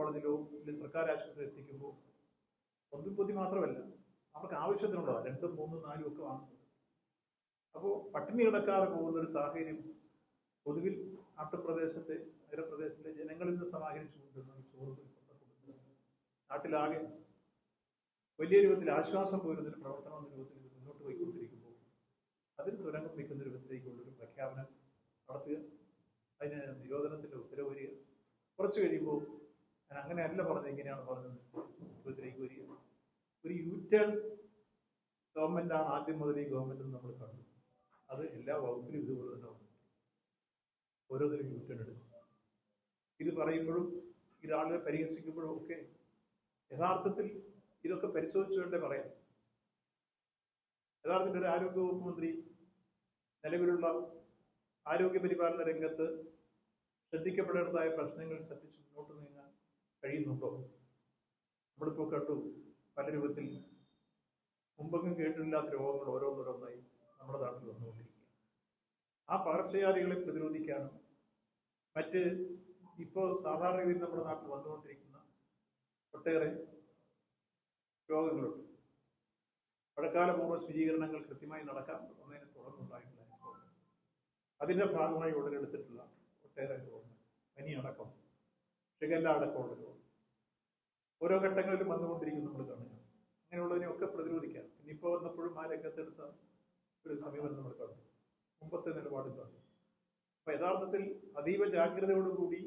കോളേജിലോ അല്ലെങ്കിൽ സർക്കാർ ആശുപത്രിയിൽ എത്തിക്കുമ്പോൾ ഒന്നും പൊതി മാത്രമല്ല, അവർക്ക് ആവശ്യത്തിനുള്ളതാണ് 2, 3, 4 ഒക്കെ വാങ്ങുന്നത്. അപ്പോൾ പട്ടിണി കിടക്കാതെ പോകുന്ന ഒരു സാഹചര്യം പൊതുവിൽ നാട്ടുപ്രദേശത്തെ നഗരപ്രദേശത്തെ ജനങ്ങളിൽ നിന്ന് സമാഹരിച്ചു കൊണ്ടിരുന്ന ചോറ് നാട്ടിലാകെ വലിയ രൂപത്തിൽ ആശ്വാസം പോരുന്നൊരു പ്രവർത്തനം എന്ന രൂപത്തിൽ ഇത് മുന്നോട്ട് പോയിക്കൊണ്ടിരിക്കുമ്പോൾ അതിന് തുരങ്കം വയ്ക്കുന്ന രൂപത്തിലേക്കുള്ളൊരു പ്രഖ്യാപനം നടത്തുക, അതിന് നിരോധനത്തിന്റെ ഉത്തരവ് വരിക, കുറച്ച് കഴിയുമ്പോൾ ഞാൻ അങ്ങനെയല്ല പറഞ്ഞത്, ഇങ്ങനെയാണ് പറഞ്ഞത് രൂപത്തിലേക്ക് വരിക. ഒരു യൂറ്റേൺ ഗവൺമെന്റാണ് ആദ്യം മുതൽ ഈ ഗവൺമെന്റ് നമ്മൾ കണ്ടു. അത് എല്ലാ വകുപ്പിലും ഇതുപോലെ തന്നെ വന്നു. ഓരോന്നിലും യൂറ്റേൺ എടുക്കും. ഇത് പറയുമ്പോഴും ഇതാളുകളെ പരിഹസിക്കുമ്പോഴും ഒക്കെ യഥാർത്ഥത്തിൽ ഇതൊക്കെ പരിശോധിച്ചു വേണ്ടേ പറയാം. യഥാർത്ഥത്തിൽ ഒരു ആരോഗ്യ വകുപ്പ് മന്ത്രി നിലവിലുള്ള ആരോഗ്യ പരിപാലന രംഗത്ത് ശ്രദ്ധിക്കപ്പെടേണ്ടതായ പ്രശ്നങ്ങൾ ശ്രദ്ധിച്ച് മുന്നോട്ട് നീങ്ങാൻ കഴിയുന്നുണ്ടോ? നമ്മളിപ്പോൾ കണ്ടു പല രൂപത്തിൽ മുമ്പെങ്കിലും കേട്ടിട്ടില്ലാത്ത രോഗങ്ങൾ ഓരോന്നോരോന്നായി നമ്മുടെ നാട്ടിൽ വന്നുകൊണ്ടിരിക്കുക. ആ പകർച്ചവ്യാധികളെ പ്രതിരോധിക്കാനും മറ്റ് ഇപ്പോൾ സാധാരണ രീതിയിൽ നമ്മുടെ നാട്ടിൽ വന്നുകൊണ്ടിരിക്കുന്ന ഒട്ടേറെ രോഗങ്ങളുണ്ട്. മഴക്കാലപൂർവ്വ ശുചീകരണങ്ങൾ കൃത്യമായി നടക്കാൻ ഒന്നതിനെ തുടർന്നുണ്ടായിട്ടുള്ള അനുഭവം, അതിന്റെ ഭാഗമായി ഉടലെടുത്തിട്ടുള്ള ഒട്ടേറെ രോഗങ്ങൾ, പനിയടക്കം, ഷിഗല്ല അടക്കമുള്ള രോഗം ഓരോ ഘട്ടങ്ങളിലും വന്നുകൊണ്ടിരിക്കുന്നു നമ്മൾ കാണുക. അങ്ങനെയുള്ളതിനെയൊക്കെ പ്രതിരോധിക്കാം. ഇനിയിപ്പോൾ വന്നപ്പോഴും ആ രംഗത്തെടുത്ത ഒരു സമീപനം നമ്മൾ കാണും, മുമ്പത്തെ നിലപാട് കാണും. അപ്പൊ യഥാർത്ഥത്തിൽ അതീവ ജാഗ്രതയോടുകൂടി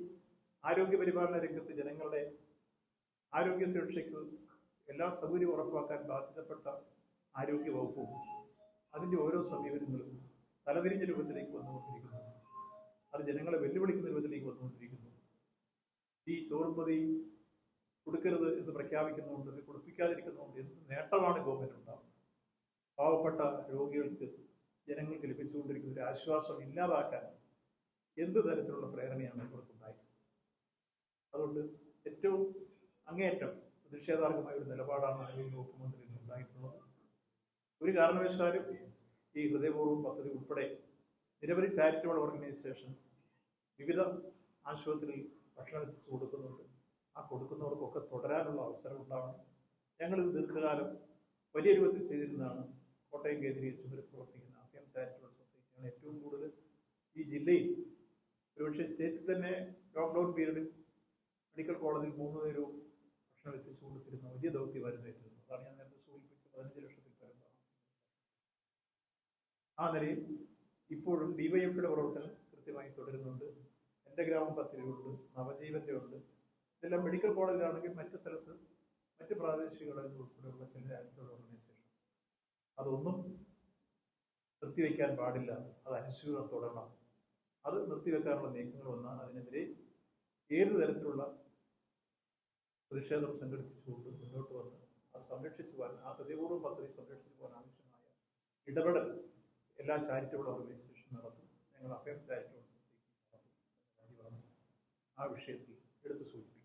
ആരോഗ്യ പരിപാലന രംഗത്ത് ജനങ്ങളുടെ ആരോഗ്യ സുരക്ഷയ്ക്ക് എല്ലാ സൗകര്യവും ഉറപ്പാക്കാൻ ബാധ്യതപ്പെട്ട ആരോഗ്യ വകുപ്പും അതിന്റെ ഓരോ സമീപനങ്ങളും തലതിരിഞ്ഞ രൂപത്തിലേക്ക് വന്നുകൊണ്ടിരിക്കുന്നു. അത് ജനങ്ങളെ വെല്ലുവിളിക്കുന്ന രൂപത്തിലേക്ക് വന്നുകൊണ്ടിരിക്കുന്നു. ഈ ചോറുംപതി കൊടുക്കരുത് എന്ന് പ്രഖ്യാപിക്കുന്നുണ്ട്, കൊടുപ്പിക്കാതിരിക്കുന്നുണ്ട്. എന്ത് നേട്ടമാണ് ഗവൺമെന്റ് ഉണ്ടാകുന്നത്? പാവപ്പെട്ട രോഗികൾക്ക്, ജനങ്ങൾക്ക് ലഭിച്ചുകൊണ്ടിരിക്കുന്ന ഒരു ആശ്വാസം ഇല്ലാതാക്കാൻ എന്ത് തരത്തിലുള്ള പ്രേരണയാണ് ഇവർക്കുണ്ടായത്? അതുകൊണ്ട് ഏറ്റവും അങ്ങേയറ്റം പ്രതിഷേധാർഹമായ ഒരു നിലപാടാണ് ആരോഗ്യ വകുപ്പ് മന്ത്രിയിൽ ഉണ്ടായിട്ടുള്ളത്. ഒരു കാരണവശാലും ഈ ഹൃദയപൂർവ്വം പദ്ധതി ഉൾപ്പെടെ നിരവധി ചാരിറ്റബിൾ ഓർഗനൈസേഷൻ വിവിധ ആശുപത്രികളിൽ ഭക്ഷണം എത്തിച്ചു കൊടുക്കുന്നുണ്ട്. ആ കൊടുക്കുന്നവർക്കൊക്കെ തുടരാനുള്ള അവസരം ഉണ്ടാവണം. ഞങ്ങളിത് ദീർഘകാലം വലിയ രൂപത്തിൽ ചെയ്തിരുന്നതാണ്. കോട്ടയം കേന്ദ്രീകരിച്ച് പ്രവർത്തിക്കുന്ന അഭയം ചാരിറ്റബിൾ സൊസൈറ്റിയാണ് ഏറ്റവും കൂടുതൽ ഈ ജില്ലയിൽ, ഒരുപക്ഷെ സ്റ്റേറ്റിൽ തന്നെ ലോക്ക്ഡൌൺ പീരീഡിൽ മെഡിക്കൽ കോളേജിൽ 3 നേരവും ഭക്ഷണം എത്തിച്ചു കൊടുത്തിരുന്ന വലിയ ദൗത്യമായിരുന്നു ഏറ്റെടുത്തത്. അതാണ് ഞാൻ നേരത്തെ സൂചിപ്പിച്ച 15 ലക്ഷത്തിൽ പരം. ആ നിലയിൽ ഇപ്പോഴും ഡിവൈഎഫ്ഐയുടെ പ്രവർത്തനം കൃത്യമായി തുടരുന്നുണ്ട്. എൻ്റെ ഗ്രാമം പദ്ധതിയുണ്ട്, നവജീവന്റെ ഉണ്ട്. ഇതെല്ലാം മെഡിക്കൽ കോളേജിലാണെങ്കിൽ മറ്റ് സ്ഥലത്ത് മറ്റ് പ്രാദേശിക ഘടകങ്ങൾ ഉൾപ്പെടെയുള്ള ചില ചാരിറ്റബിൾ ഓർഗനൈസേഷൻ അതൊന്നും നിർത്തിവെക്കാൻ പാടില്ല. അത് അനുശീലനം തുടരണം. അത് നിർത്തിവെക്കാനുള്ള നീക്കങ്ങൾ വന്നാൽ അതിനെതിരെ ഏത് തരത്തിലുള്ള പ്രതിഷേധം സംഘടിപ്പിച്ചുകൊണ്ട് മുന്നോട്ട് വന്ന് അത് സംരക്ഷിച്ചു പോകാൻ, ആ ഹൃദയപൂർവ്വം പദ്ധതി സംരക്ഷിച്ചു പോകാൻ ആവശ്യമായ ഇടപെടൽ എല്ലാ ചാരിറ്റബിൾ ഓർഗനൈസേഷൻ നടത്തും. ഞങ്ങൾ അഭയം ചാരിറ്റബിൾ സൊസൈറ്റി നടത്തും. ആ വിഷയത്തിൽ എടുത്തു സൂചിപ്പിക്കും.